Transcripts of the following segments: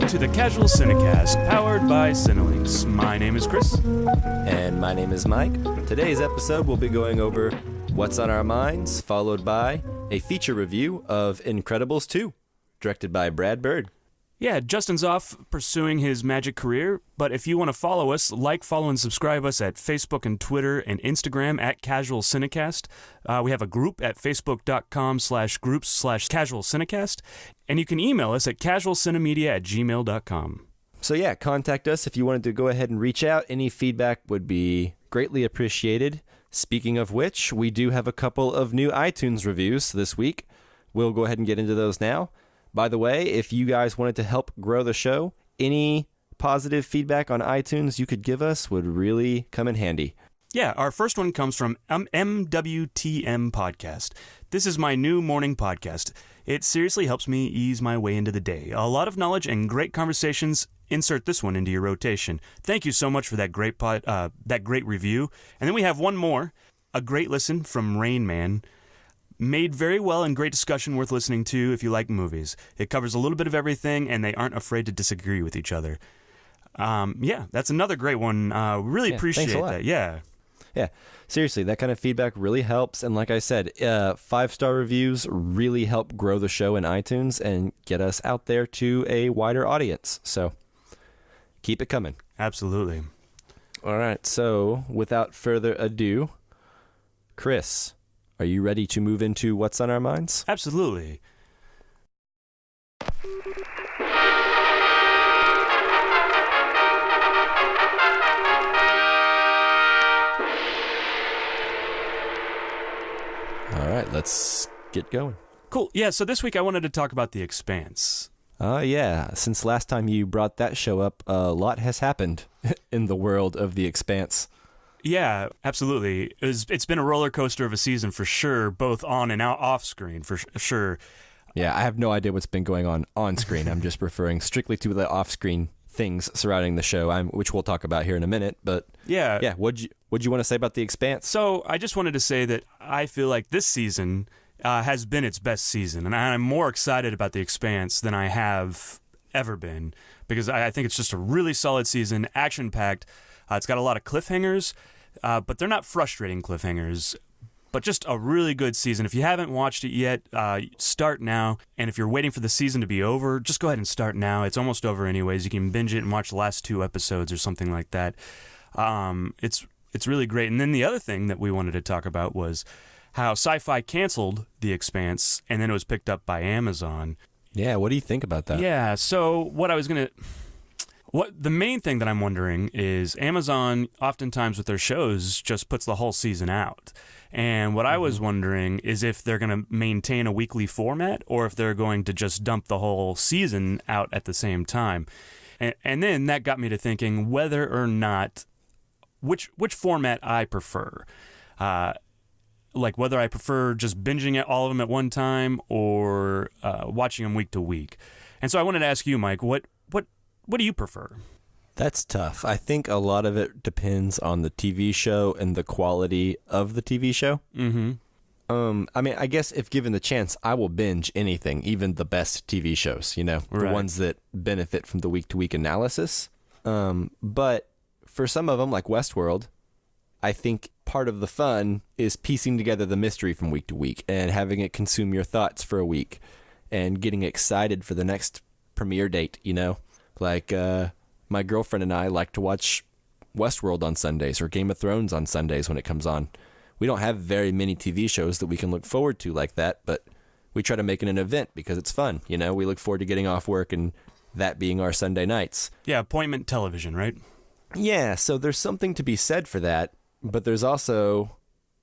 to the Casual Cinecast, powered by Cinelinx. My name is Chris. And my name is Mike. Today's episode will be going over What's on Our Minds, followed by a feature review of Incredibles 2, directed by Brad Bird. Yeah, Justin's off pursuing his magic career, but if you want to follow us, follow, and subscribe us at Facebook and Twitter and Instagram at Casual Cinecast. We have a group at facebook.com/groups/Casual Cinecast, and you can email us at casualcinemedia@gmail.com. So yeah, contact us if you wanted to go ahead and reach out. Any feedback would be greatly appreciated. Speaking of which, we do have a couple of new iTunes reviews this week. We'll go ahead and get into those now. By the way, if you guys wanted to help grow the show, any positive feedback on iTunes you could give us would really come in handy. Yeah, our first one comes from MWTM Podcast. This is my new morning podcast. It seriously helps me ease my way into the day. A lot of knowledge and great conversations. Insert this one into your rotation. Thank you so much for that great review. And then we have one more, a great listen from Rain Man. Made very well and great discussion worth listening to if you like movies. It covers a little bit of everything, and they aren't afraid to disagree with each other. Yeah, that's another great one. Really appreciate that. Yeah, seriously, that kind of feedback really helps. And like I said, 5-star reviews really help grow the show in iTunes and get us out there to a wider audience. So keep it coming. Absolutely. All right, so without further ado, Chris, are you ready to move into What's on Our Minds? Absolutely. All right, let's get going. Cool. Yeah, so this week I wanted to talk about The Expanse. Yeah. Since last time you brought that show up, a lot has happened in the world of The Expanse. Yeah, absolutely. It's been a roller coaster of a season for sure, both on and off screen for sure. Yeah, I have no idea what's been going on screen. I'm just referring strictly to the off-screen things surrounding the show, which we'll talk about here in a minute. But yeah, what'd you want to say about The Expanse? So I just wanted to say that I feel like this season has been its best season, and I'm more excited about The Expanse than I have ever been, because I think it's just a really solid season, action-packed. It's got a lot of cliffhangers, but they're not frustrating cliffhangers, but just a really good season. If you haven't watched it yet, start now. And if you're waiting for the season to be over, just go ahead and start now. It's almost over anyways. You can binge it and watch the last 2 episodes or something like that. It's really great. And then the other thing that we wanted to talk about was how Sci-Fi canceled The Expanse, and then it was picked up by Amazon. Yeah, what do you think about that? Yeah, so the main thing that I'm wondering is Amazon, oftentimes with their shows, just puts the whole season out. And what I was wondering is if they're going to maintain a weekly format or if they're going to just dump the whole season out at the same time. And then that got me to thinking whether or not, which format I prefer. Like whether I prefer just binging all of them at one time or watching them week to week. And so I wanted to ask you, Mike, what do you prefer? That's tough. I think a lot of it depends on the TV show and the quality of the TV show. Mm-hmm. I mean, I guess if given the chance, I will binge anything, even the best TV shows, the ones that benefit from the week-to-week analysis. But for some of them, like Westworld, I think part of the fun is piecing together the mystery from week to week and having it consume your thoughts for a week and getting excited for the next premiere date, Like, my girlfriend and I like to watch Westworld on Sundays or Game of Thrones on Sundays when it comes on. We don't have very many TV shows that we can look forward to like that, but we try to make it an event because it's fun. We look forward to getting off work and that being our Sunday nights. Yeah, appointment television, right? Yeah, so there's something to be said for that, but there's also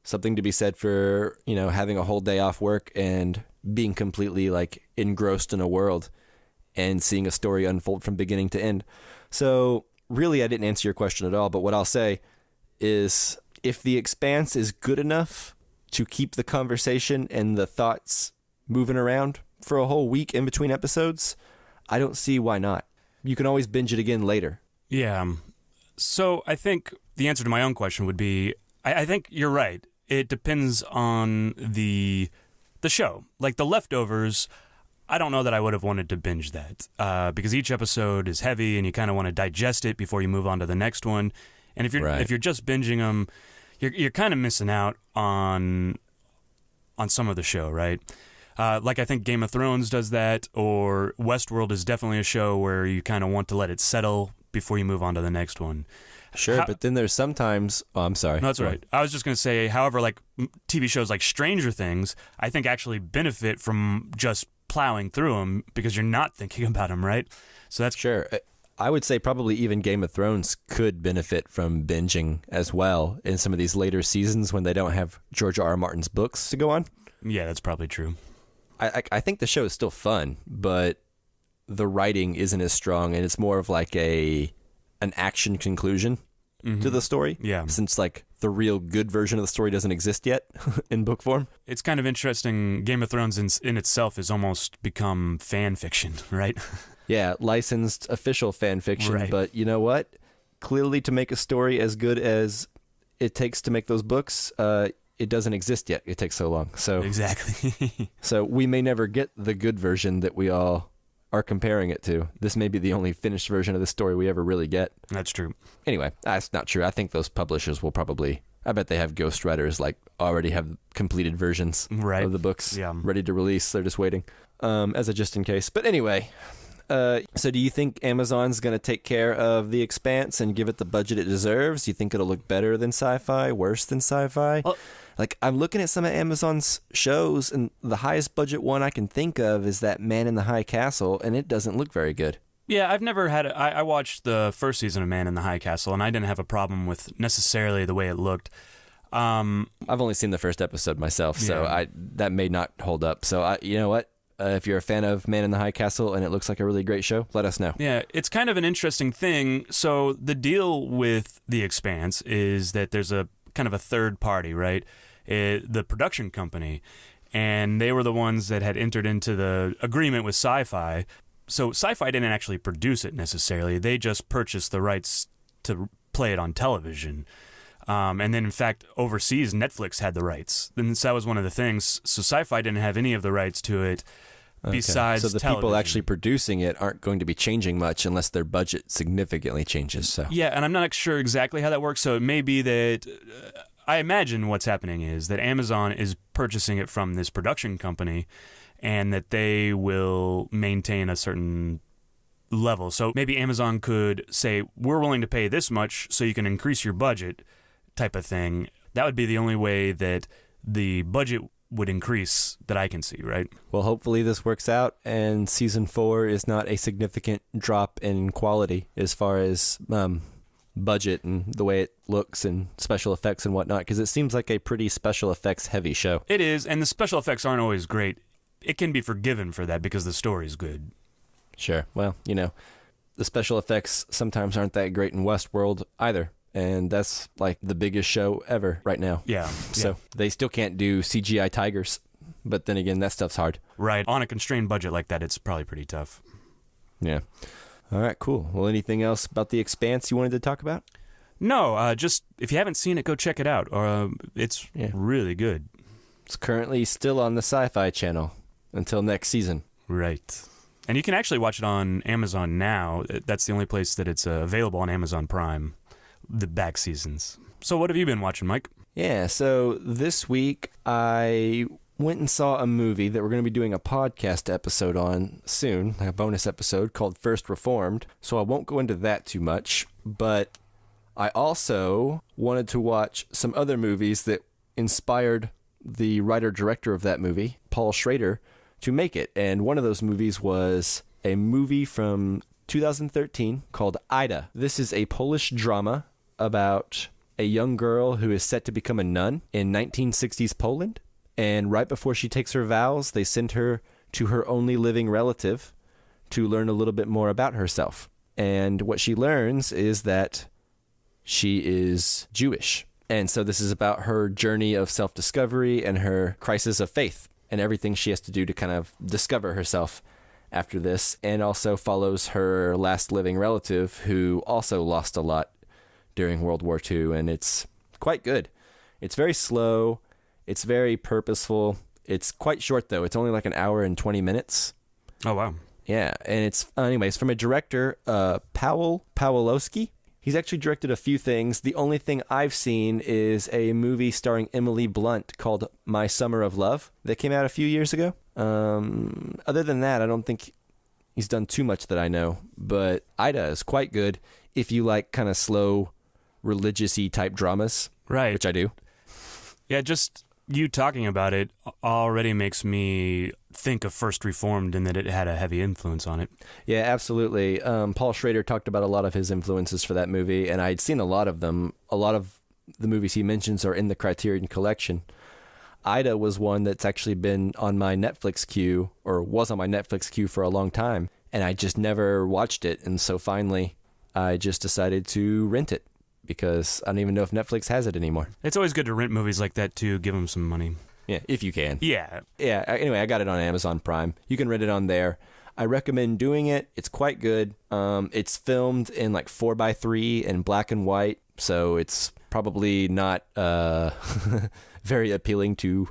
something to be said for, having a whole day off work and being completely engrossed in a world and seeing a story unfold from beginning to end. So really, I didn't answer your question at all, but what I'll say is if The Expanse is good enough to keep the conversation and the thoughts moving around for a whole week in between episodes, I don't see why not. You can always binge it again later. Yeah. So I think the answer to my own question would be, I think you're right. It depends on the show. Like The Leftovers, I don't know that I would have wanted to binge that because each episode is heavy and you kind of want to digest it before you move on to the next one. And if you're just binging them, you're kind of missing out on some of the show, right? Like I think Game of Thrones does that, or Westworld is definitely a show where you kind of want to let it settle before you move on to the next one. Sure, but then there's sometimes... Oh, I'm sorry. No, that's right. I was just going to say, however, like TV shows like Stranger Things, I think actually benefit from just plowing through them because you're not thinking about them, right? So that's... Sure. I would say probably even Game of Thrones could benefit from binging as well in some of these later seasons when they don't have George R. R. Martin's books to go on. Yeah, that's probably true. I think the show is still fun, but the writing isn't as strong, and it's more of like an action conclusion to the story. Yeah. Since like the real good version of the story doesn't exist yet in book form. It's kind of interesting. Game of Thrones in itself has almost become fan fiction, right? Yeah, licensed official fan fiction, Right. But you know what? Clearly to make a story as good as it takes to make those books, it doesn't exist yet. It takes so long. So Exactly. So we may never get the good version that we all are comparing it to. This may be the only finished version of the story we ever really get. That's true. Anyway, that's not true. I think those publishers will probably... I bet they have ghostwriters like already have completed versions of the books ready to release. They're just waiting as a just in case. But anyway... so do you think Amazon's going to take care of The Expanse and give it the budget it deserves? Do you think it'll look better than sci-fi, worse than sci-fi? Well, like, I'm looking at some of Amazon's shows, and the highest budget one I can think of is that Man in the High Castle, and it doesn't look very good. Yeah, I've never had... I watched the first season of Man in the High Castle, and I didn't have a problem with necessarily the way it looked. I've only seen the first episode myself, so that may not hold up. So, you know what? If you're a fan of Man in the High Castle and it looks like a really great show, let us know. Yeah, it's kind of an interesting thing. So the deal with The Expanse is that there's a kind of a third party, right? The production company. And they were the ones that had entered into the agreement with Sci-Fi. So Sci-Fi didn't actually produce it necessarily. They just purchased the rights to play it on television. And then, in fact, overseas, Netflix had the rights. And so that was one of the things. So Sci-Fi didn't have any of the rights to it besides So the television. people actually producing it aren't going to be changing much unless their budget significantly changes. So yeah, and I'm not sure exactly how that works. So it may be that... I imagine what's happening is that Amazon is purchasing it from this production company and that they will maintain a certain level. So maybe Amazon could say, we're willing to pay this much so you can increase your budget type of thing. That would be the only way that the budget would increase that I can see, right? Well, hopefully this works out and season 4 is not a significant drop in quality as far as budget and the way it looks and special effects and whatnot, because it seems like a pretty special effects heavy show. It is, and the special effects aren't always great. It can be forgiven for that because the story's good. Sure. Well, you know, the special effects sometimes aren't that great in Westworld either. And that's like the biggest show ever right now. Yeah. So they still can't do CGI tigers. But then again, that stuff's hard. Right. On a constrained budget like that, it's probably pretty tough. Yeah. All right, cool. Well, anything else about The Expanse you wanted to talk about? No, just if you haven't seen it, go check it out. It's really good. It's currently still on the Sci-Fi Channel until next season. Right. And you can actually watch it on Amazon now. That's the only place that it's available on Amazon Prime, the back seasons. So what have you been watching, Mike? Yeah, so this week I went and saw a movie that we're going to be doing a podcast episode on soon, like a bonus episode called First Reformed. So I won't go into that too much, but I also wanted to watch some other movies that inspired the writer-director of that movie, Paul Schrader, to make it. And one of those movies was a movie from 2013 called Ida. This is a Polish drama about a young girl who is set to become a nun in 1960s Poland. And right before she takes her vows, they send her to her only living relative to learn a little bit more about herself. And what she learns is that she is Jewish. And so this is about her journey of self-discovery and her crisis of faith and everything she has to do to kind of discover herself after this, and also follows her last living relative who also lost a lot during World War II, and it's quite good. It's very slow. It's very purposeful. It's quite short, though. It's only like an hour and 20 minutes, Oh, wow. Yeah, and it's anyways from a director, Powell Pawlowski. He's actually directed a few things. The only thing I've seen is a movie starring Emily Blunt called My Summer of Love that came out a few years ago. Other than that, I don't think he's done too much that I know. But Ida is quite good if you like kind of slow, religious-y type dramas. Right. Which I do. Yeah, just you talking about it already makes me think of First Reformed and that it had a heavy influence on it. Yeah, absolutely. Paul Schrader talked about a lot of his influences for that movie, and I'd seen a lot of them. A lot of the movies he mentions are in the Criterion Collection. Ida was one that's actually been on my Netflix queue, or was on my Netflix queue for a long time, and I just never watched it. And so finally, I just decided to rent it, because I don't even know if Netflix has it anymore. It's always good to rent movies like that, too. Give them some money. Yeah, if you can. Yeah. Yeah, anyway, I got it on Amazon Prime. You can rent it on there. I recommend doing it. It's quite good. It's filmed in like 4:3 and black and white, so it's probably not very appealing to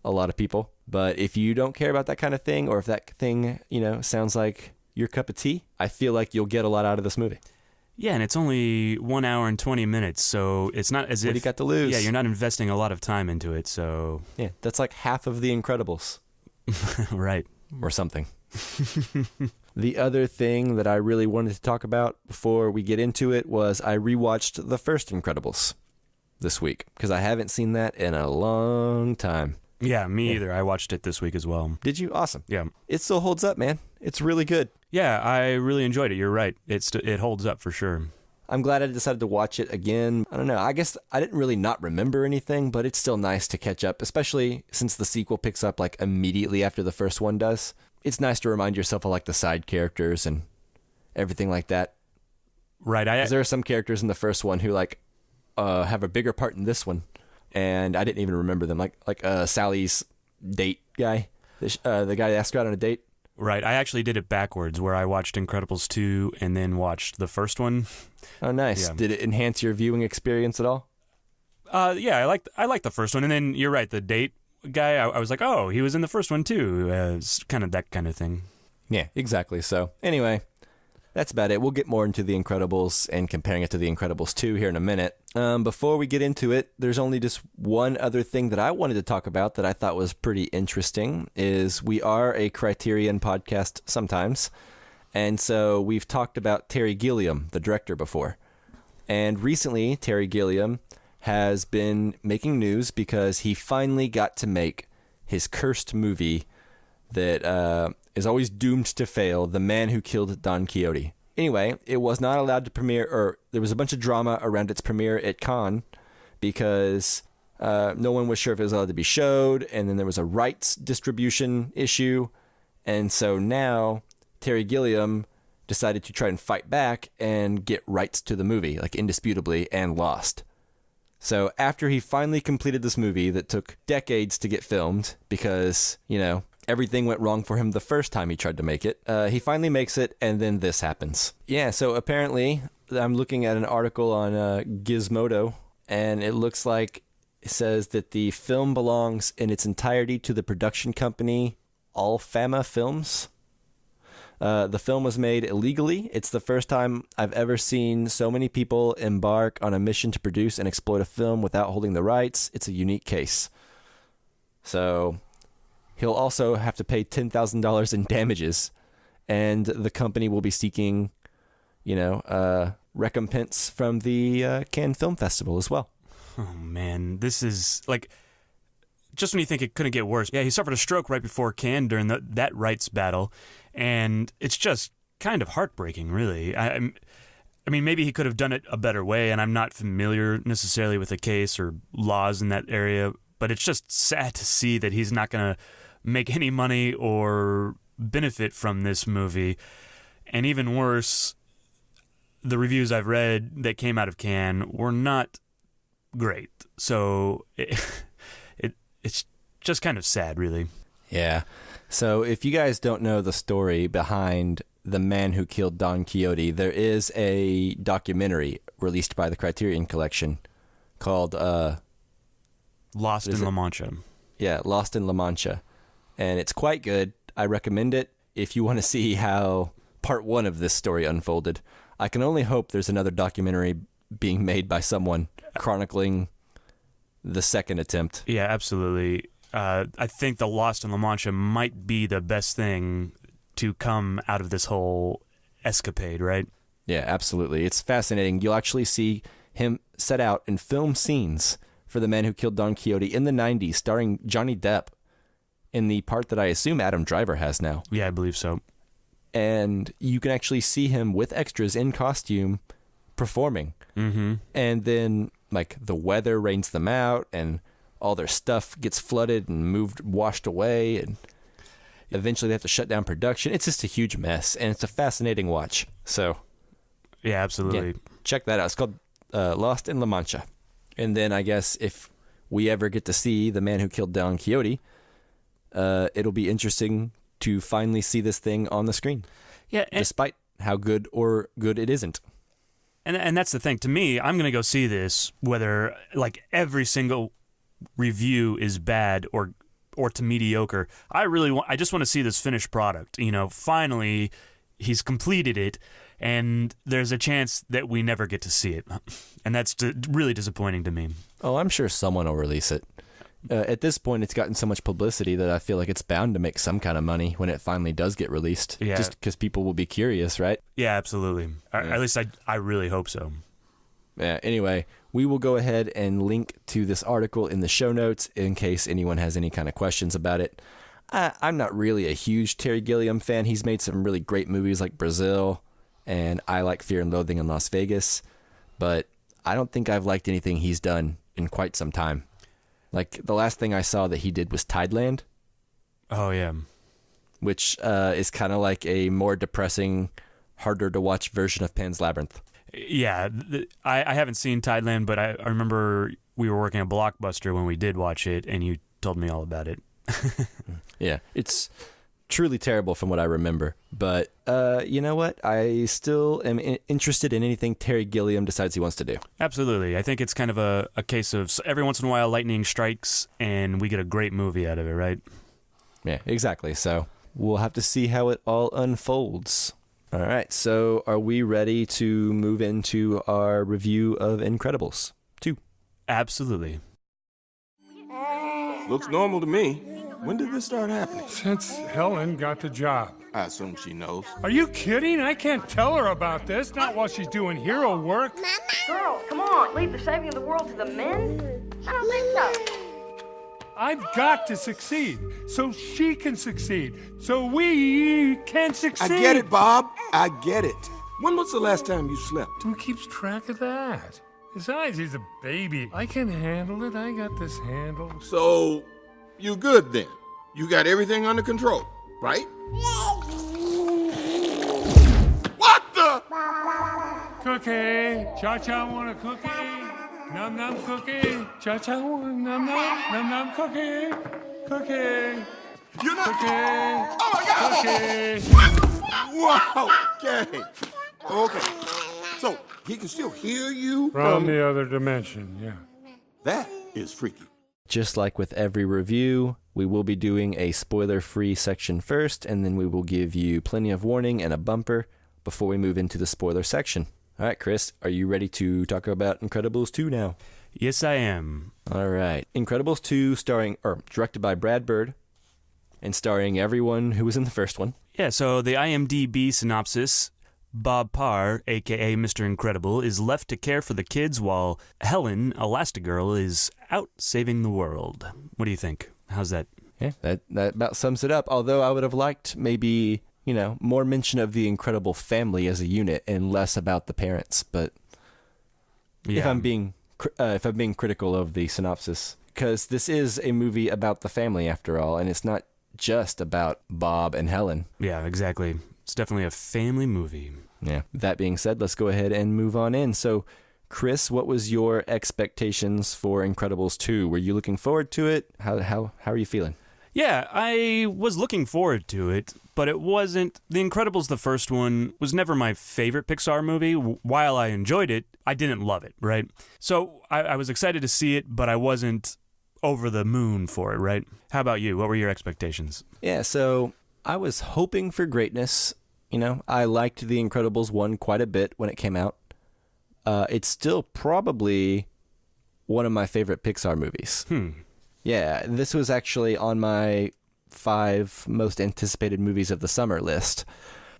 a lot of people. But if you don't care about that kind of thing, or if that thing, sounds like your cup of tea, I feel like you'll get a lot out of this movie. Yeah, and it's only 1 hour and 20 minutes, so it's not as if... What do you got to lose? Yeah, you're not investing a lot of time into it, so... Yeah, that's like half of The Incredibles. Right. Or something. The other thing that I really wanted to talk about before we get into it was I rewatched the first Incredibles this week, because I haven't seen that in a long time. Yeah, me either. I watched it this week as well. Did you? Awesome. Yeah. It still holds up, man. It's really good. Yeah, I really enjoyed it. You're right. It holds up for sure. I'm glad I decided to watch it again. I don't know. I guess I didn't really not remember anything, but it's still nice to catch up, especially since the sequel picks up like immediately after the first one does. It's nice to remind yourself of like the side characters and everything like that. Right. Because there are some characters in the first one who like have a bigger part in this one, and I didn't even remember them. Like Sally's date guy, the guy that asked her out on a date. Right. I actually did it backwards, where I watched Incredibles 2 and then watched the first one. Oh, nice. Yeah. Did it enhance your viewing experience at all? Yeah, I liked the first one. And then you're right, the date guy, I was like, oh, he was in the first one too. It's kind of that kind of thing. Yeah, exactly. So anyway, that's about it. We'll get more into The Incredibles and comparing it to The Incredibles 2 here in a minute. Before we get into it, there's only just one other thing that I wanted to talk about that I thought was pretty interesting, is we are a Criterion podcast sometimes. And so we've talked about Terry Gilliam, the director, before. And recently, Terry Gilliam has been making news because he finally got to make his cursed movie that is always doomed to fail, The Man Who Killed Don Quixote. Anyway, it was not allowed to premiere, or there was a bunch of drama around its premiere at Cannes because no one was sure if it was allowed to be showed, and then there was a rights distribution issue. And so now Terry Gilliam decided to try and fight back and get rights to the movie, like indisputably, and lost. So after he finally completed this movie that took decades to get filmed because, everything went wrong for him the first time he tried to make it, he finally makes it, and then this happens. Yeah, so apparently, I'm looking at an article on Gizmodo, and it looks like it says that the film belongs in its entirety to the production company Alfama Films. The film was made illegally. It's the first time I've ever seen so many people embark on a mission to produce and exploit a film without holding the rights. It's a unique case. So he'll also have to pay $10,000 in damages, and the company will be seeking, recompense from the Cannes Film Festival as well. Oh, man. This is, just when you think it couldn't get worse. Yeah, he suffered a stroke right before Cannes during that rights battle, and it's just kind of heartbreaking, really. I mean, maybe he could have done it a better way, and I'm not familiar necessarily with the case or laws in that area, but it's just sad to see that he's not going to make any money or benefit from this movie. And even worse, the reviews I've read that came out of Cannes were not great. So it's just kind of sad, really. Yeah. So if you guys don't know the story behind The Man Who Killed Don Quixote, there is a documentary released by the Criterion Collection called Lost in La Mancha. Yeah, Lost in La Mancha. And it's quite good. I recommend it. if you want to see how part one of this story unfolded, I can only hope there's another documentary being made by someone chronicling the second attempt. Yeah, absolutely. I think The Lost in La Mancha might be the best thing to come out of this whole escapade, right? Yeah, absolutely. It's fascinating. You'll actually see him set out and film scenes for The Man Who Killed Don Quixote in the 90s, starring Johnny Depp in the part that I assume Adam Driver has now. Yeah, I believe so. And you can actually see him with extras in costume performing. Mm-hmm. And then, like, the weather rains them out, and all their stuff gets flooded and washed away, and eventually they have to shut down production. It's just a huge mess, and it's a fascinating watch. So, yeah, absolutely. Yeah, check that out. It's called Lost in La Mancha. And then I guess if we ever get to see The Man Who Killed Don Quixote, it'll be interesting to finally see this thing on the screen. Yeah, despite how good it isn't. And that's the thing. To me, I'm going to go see this whether like every single review is bad or to mediocre. I just want to see this finished product. You know, finally he's completed it, and there's a chance that we never get to see it. And that's really disappointing to me. Oh, I'm sure someone will release it. At this point, it's gotten so much publicity that I feel like it's bound to make some kind of money when it finally does get released. Yeah. Just because people will be curious, right? Yeah, absolutely. Yeah. At least I really hope so. Yeah. Anyway, we will go ahead and link to this article in the show notes in case anyone has any kind of questions about it. I'm not really a huge Terry Gilliam fan. He's made some really great movies like Brazil, and I like Fear and Loathing in Las Vegas, but I don't think I've liked anything he's done in quite some time. Like, the last thing I saw that he did was Tideland. Oh, yeah. Which is kind of like a more depressing, harder to watch version of Pan's Labyrinth. Yeah, I haven't seen Tideland, but I remember we were working at Blockbuster when we did watch it, and you told me all about it. Yeah, it's truly terrible from what I remember. But you know what? I still am interested in anything Terry Gilliam decides he wants to do. Absolutely. I think it's kind of a case of every once in a while lightning strikes and we get a great movie out of it, right? Yeah, exactly. So we'll have to see how it all unfolds. All right. So are we ready to move into our review of Incredibles 2? Absolutely. Looks normal to me. When did this start happening? Since Helen got the job. I assume she knows. Are you kidding? I can't tell her about this. Not while she's doing hero work. Girls, come on. Leave the saving of the world to the men? I don't think so. I've got to succeed so she can succeed. So we can succeed. I get it, Bob. I get it. When was the last time you slept? Who keeps track of that? Besides, he's a baby. I can handle it. I got this handled. So, you good then? You got everything under control, right? What the? Cookie. Cha-cha want a cookie? Num-num cookie. Cha-cha want num-num. Num-num cookie. Cookie. You're not... Cookie. Oh, my God! Cookie. Wow, okay. Okay. So, he can still hear you From the other dimension, yeah. That is freaky. Just like with every review, we will be doing a spoiler-free section first, and then we will give you plenty of warning and a bumper before we move into the spoiler section. All right, Chris, are you ready to talk about Incredibles 2 now? Yes, I am. All right. Incredibles 2 directed by Brad Bird and starring everyone who was in the first one. Yeah, so the IMDb synopsis: Bob Parr, a.k.a. Mr. Incredible, is left to care for the kids while Helen, Elastigirl, is out saving the world. What do you think? How's that? Yeah, that about sums it up, although I would have liked maybe, more mention of the Incredible family as a unit and less about the parents. But Yeah. if I'm being critical of the synopsis, because this is a movie about the family after all, and it's not just about Bob and Helen. Yeah, exactly. It's definitely a family movie. Yeah. That being said, let's go ahead and move on in. So, Chris, what was your expectations for Incredibles 2? Were you looking forward to it? How are you feeling? Yeah, I was looking forward to it, but it wasn't... The Incredibles, the first one, was never my favorite Pixar movie. While I enjoyed it, I didn't love it, right? So I was excited to see it, but I wasn't over the moon for it, right? How about you? What were your expectations? Yeah, so I was hoping for greatness. You know, I liked The Incredibles 1 quite a bit when it came out. It's still probably one of my favorite Pixar movies. Yeah, this was actually on my 5 most anticipated movies of the summer list.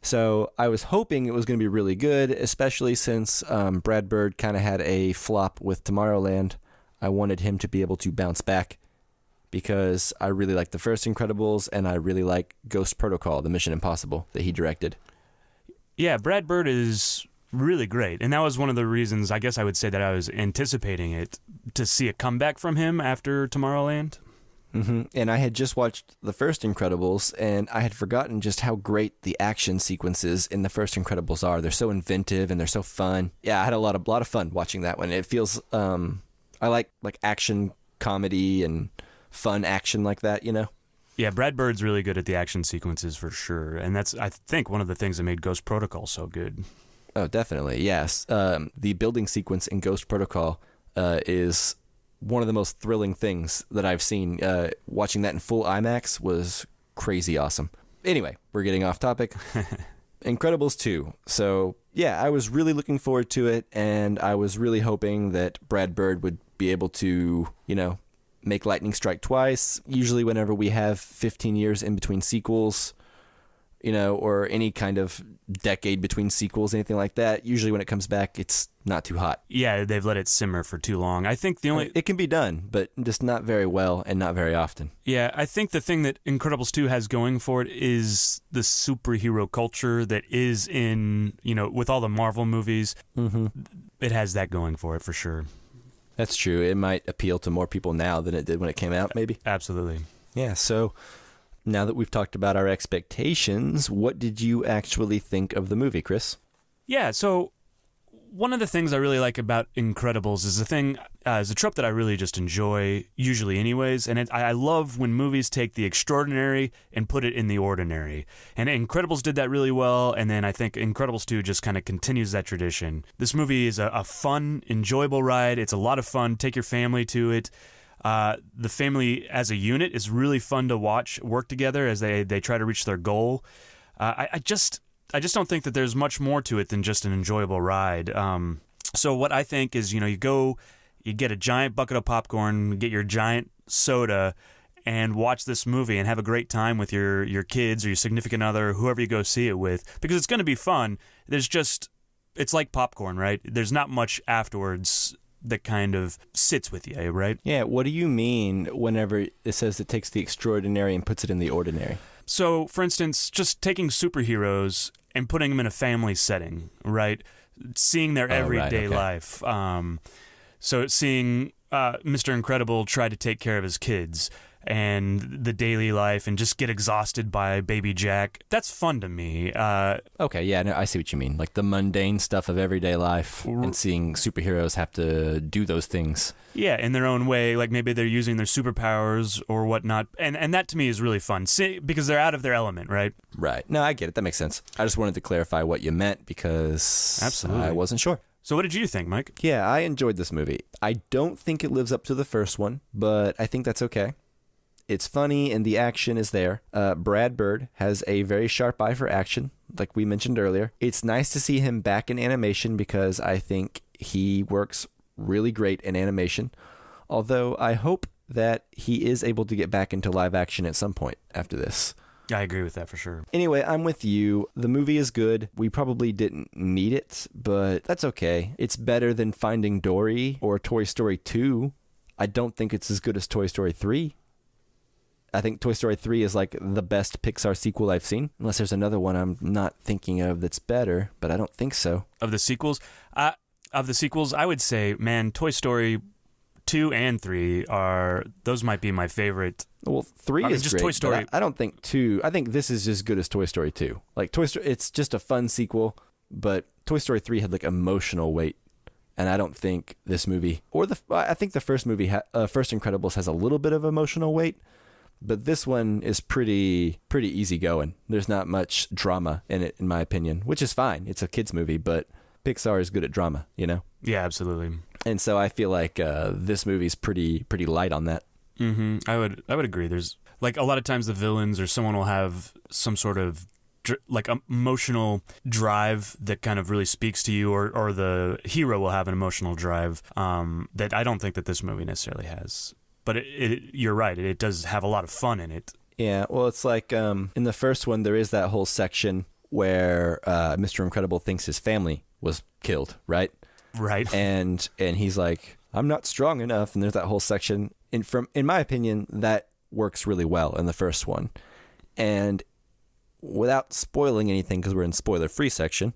So I was hoping it was going to be really good, especially since Brad Bird kind of had a flop with Tomorrowland. I wanted him to be able to bounce back because I really like the first Incredibles and I really like Ghost Protocol, the Mission Impossible that he directed. Yeah, Brad Bird is really great. And that was one of the reasons, I guess I would say, that I was anticipating it, to see a comeback from him after Tomorrowland. And I had just watched the first Incredibles, and I had forgotten just how great the action sequences in the first Incredibles are. They're so inventive and they're so fun. Yeah, I had a lot of fun watching that one. It feels, I like action comedy and fun action like that, you know? Yeah, Brad Bird's really good at the action sequences for sure. And that's, I think, one of the things that made Ghost Protocol so good. Oh, definitely, yes. The building sequence in Ghost Protocol is one of the most thrilling things that I've seen. Watching that in full IMAX was crazy awesome. Anyway, we're getting off topic. Incredibles 2. So, yeah, I was really looking forward to it, and I was really hoping that Brad Bird would be able to, you know, make lightning strike twice. Usually whenever we have 15 years in between sequels, you know, or any kind of decade between sequels, anything like that, usually when it comes back, it's not too hot. Yeah, they've let it simmer for too long. I think the only... It can be done, but just not very well and not very often. Yeah, I think the thing that Incredibles 2 has going for it is the superhero culture that is in, you know, with all the Marvel movies. It has that going for it for sure. That's true. It might appeal to more people now than it did when it came out, maybe. Absolutely. Yeah, so now that we've talked about our expectations, what did you actually think of the movie, Chris? Yeah, so one of the things I really like about Incredibles is a trope that I really just enjoy, usually anyways, and I love when movies take the extraordinary and put it in the ordinary. And Incredibles did that really well, and then I think Incredibles 2 just kind of continues that tradition. This movie is a fun, enjoyable ride. It's a lot of fun. Take your family to it. The family as a unit is really fun to watch work together as they try to reach their goal. I just don't think that there's much more to it than just an enjoyable ride. So what I think is, you know, you get a giant bucket of popcorn, get your giant soda, and watch this movie and have a great time with your kids or your significant other, whoever you go see it with, because it's going to be fun. It's like popcorn, right? There's not much afterwards that kind of sits with you, right? Yeah, what do you mean whenever it says it takes the extraordinary and puts it in the ordinary? So, for instance, just taking superheroes and putting them in a family setting, right? Seeing their everyday life. So seeing Mr. Incredible try to take care of his kids and the daily life and just get exhausted by Baby Jack. That's fun to me. Okay, yeah, no, I see what you mean. Like the mundane stuff of everyday life and seeing superheroes have to do those things. Yeah, in their own way. Like maybe they're using their superpowers or whatnot. And that to me is really fun because they're out of their element, right? Right. No, I get it. That makes sense. I just wanted to clarify what you meant because Absolutely. I wasn't sure. So what did you think, Mike? Yeah, I enjoyed this movie. I don't think it lives up to the first one, but I think that's okay. It's funny and the action is there. Brad Bird has a very sharp eye for action, like we mentioned earlier. It's nice to see him back in animation because I think he works really great in animation. Although I hope that he is able to get back into live action at some point after this. I agree with that for sure. Anyway, I'm with you. The movie is good. We probably didn't need it, but that's okay. It's better than Finding Dory or Toy Story 2. I don't think it's as good as Toy Story 3. I think Toy Story 3 is like the best Pixar sequel I've seen, unless there's another one I'm not thinking of that's better, but I don't think so. Of the sequels, I would say, man, Toy Story 2 and 3 those might be my favorite. Well, 3 is just great, Toy Story. I don't think 2. I think this is as good as Toy Story 2. Like Toy Story, it's just a fun sequel, but Toy Story 3 had like emotional weight, and I don't think this movie I think the first movie, First Incredibles, has a little bit of emotional weight. But this one is pretty easygoing. There's not much drama in it, in my opinion, which is fine. It's a kid's movie, but Pixar is good at drama, you know? Yeah, absolutely. And so I feel like this movie's pretty light on that. Mm-hmm. I would agree. Like a lot of times the villains or someone will have some sort of like emotional drive that kind of really speaks to you, or the hero will have an emotional drive that I don't think that this movie necessarily has. But you're right, it does have a lot of fun in it. Yeah, well, it's like in the first one, there is that whole section where Mr. Incredible thinks his family was killed, right? Right. And he's like, I'm not strong enough. And there's that whole section. In my opinion, that works really well in the first one. And without spoiling anything, because we're in spoiler-free section,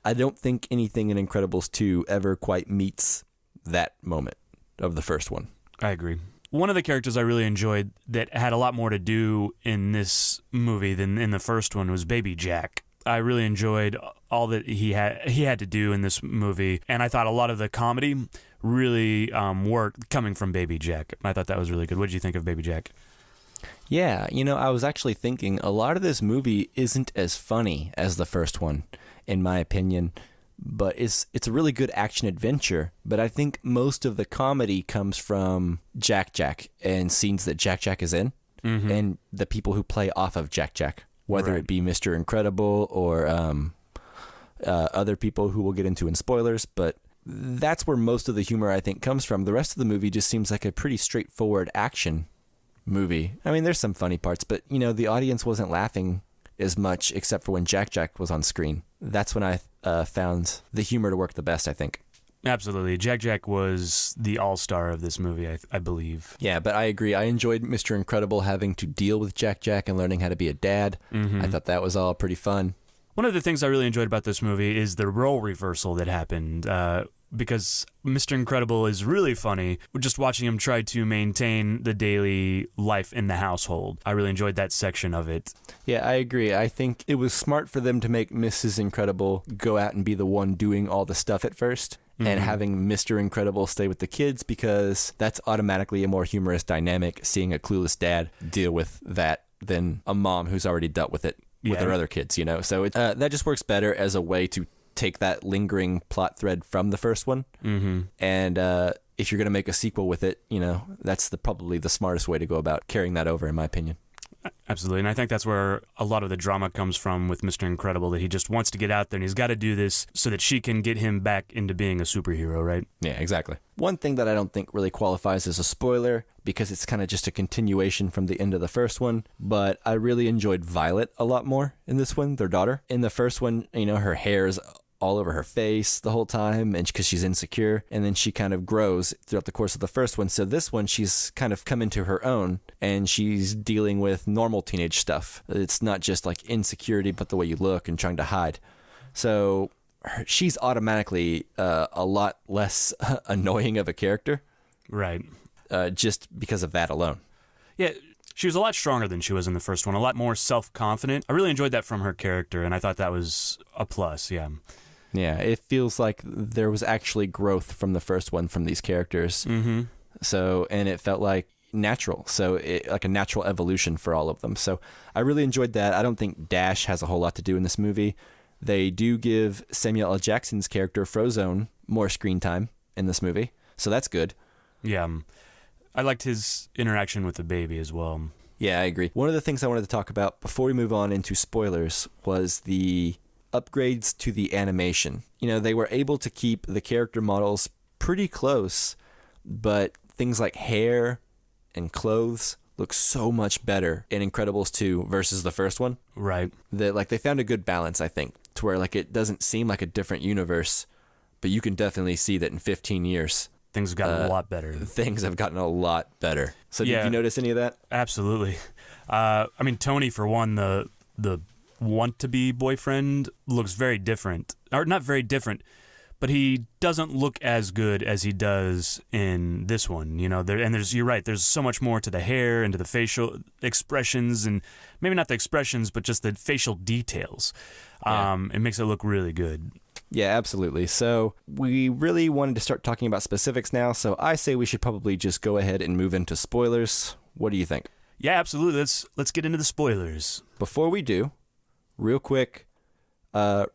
I don't think anything in Incredibles 2 ever quite meets that moment of the first one. I agree. One of the characters I really enjoyed that had a lot more to do in this movie than in the first one was Baby Jack. I really enjoyed all that he had to do in this movie, and I thought a lot of the comedy really worked coming from Baby Jack. I thought that was really good. What did you think of Baby Jack? Yeah, I was actually thinking a lot of this movie isn't as funny as the first one, in my opinion, but it's a really good action adventure. But I think most of the comedy comes from Jack and scenes that Jack is in, and the people who play off of Jack, whether it be Mr. Incredible or other people who we'll get into in spoilers. But that's where most of the humor, I think, comes from. The rest of the movie just seems like a pretty straightforward action movie. I mean, there's some funny parts, but, the audience wasn't laughing as much except for when Jack was on screen. That's when I found the humor to work the best, I think. Absolutely. Jack was the all-star of this movie, I believe. Yeah, but I agree. I enjoyed Mr. Incredible having to deal with Jack and learning how to be a dad. I thought that was all pretty fun. One of the things I really enjoyed about this movie is the role reversal that happened, because Mr. Incredible is really funny. Just watching him try to maintain the daily life in the household. I really enjoyed that section of it. Yeah, I agree. I think it was smart for them to make Mrs. Incredible go out and be the one doing all the stuff at first, and having Mr. Incredible stay with the kids, because that's automatically a more humorous dynamic, seeing a clueless dad deal with that than a mom who's already dealt with it with her other kids, So that just works better as a way to take that lingering plot thread from the first one. And if you're going to make a sequel with it, that's probably the smartest way to go about carrying that over, in my opinion. Absolutely. And I think that's where a lot of the drama comes from with Mr. Incredible, that he just wants to get out there and he's got to do this so that she can get him back into being a superhero, right? Yeah, exactly. One thing that I don't think really qualifies as a spoiler, because it's kind of just a continuation from the end of the first one, but I really enjoyed Violet a lot more in this one, their daughter. In the first one, her hair is all over her face the whole time, and because she's insecure, and then she kind of grows throughout the course of the first one. So this one, she's kind of come into her own, and she's dealing with normal teenage stuff. It's not just like insecurity, but the way you look and trying to hide. So she's automatically a lot less annoying of a character, right? Just because of that alone. Yeah. She was a lot stronger than she was in the first one, a lot more self-confident. I really enjoyed that from her character, and I thought that was a plus, yeah. Yeah, it feels like there was actually growth from the first one from these characters. So, and it felt like natural, so like a natural evolution for all of them. So I really enjoyed that. I don't think Dash has a whole lot to do in this movie. They do give Samuel L. Jackson's character, Frozone, more screen time in this movie, so that's good. Yeah, I liked his interaction with the baby as well. Yeah, I agree. One of the things I wanted to talk about before we move on into spoilers was the upgrades to the animation. They were able to keep the character models pretty close, but things like hair and clothes look so much better in Incredibles 2 versus the first one. Right. That they found a good balance, I think, to where it doesn't seem like a different universe, but you can definitely see that in 15 years things have gotten a lot better. Things have gotten a lot better. So did you notice any of that? Absolutely. I mean, Tony, for one, the want-to-be boyfriend looks very different. Or not very different, but he doesn't look as good as he does in this one. You're right, there's so much more to the hair and to the facial expressions, and maybe not the expressions, but just the facial details. It makes it look really good. Yeah, absolutely. So we really wanted to start talking about specifics now, so I say we should probably just go ahead and move into spoilers. What do you think? Yeah, absolutely. Let's get into the spoilers. Before we do, real quick,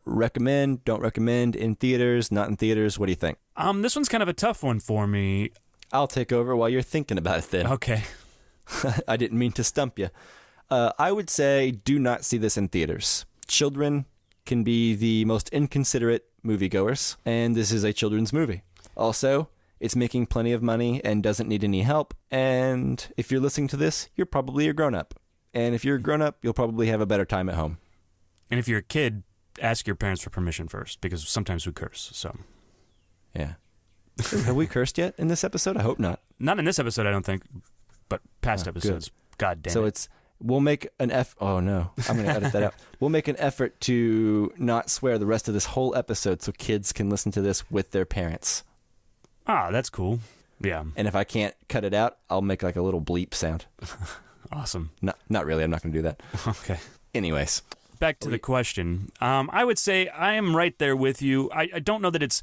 recommend, don't recommend, in theaters, not in theaters, what do you think? This one's kind of a tough one for me. I'll take over while you're thinking about it then. Okay. I didn't mean to stump you. I would say do not see this in theaters. Children can be the most inconsiderate moviegoers, and this is a children's movie. Also, it's making plenty of money and doesn't need any help, and if you're listening to this, you're probably a grown-up. And if you're a grown-up, you'll probably have a better time at home. And if you're a kid, ask your parents for permission first, because sometimes we curse, so... Yeah. Have we cursed yet in this episode? I hope not. Not in this episode, I don't think, but past episodes. Good. God damn so it. We'll make an oh no, I'm going to edit that out. We'll make an effort to not swear the rest of this whole episode so kids can listen to this with their parents. Ah, that's cool. Yeah. And if I can't cut it out, I'll make like a little bleep sound. Awesome. Not really. I'm not going to do that. Okay. Anyways. Back to the question. I would say I am right there with you. I don't know that it's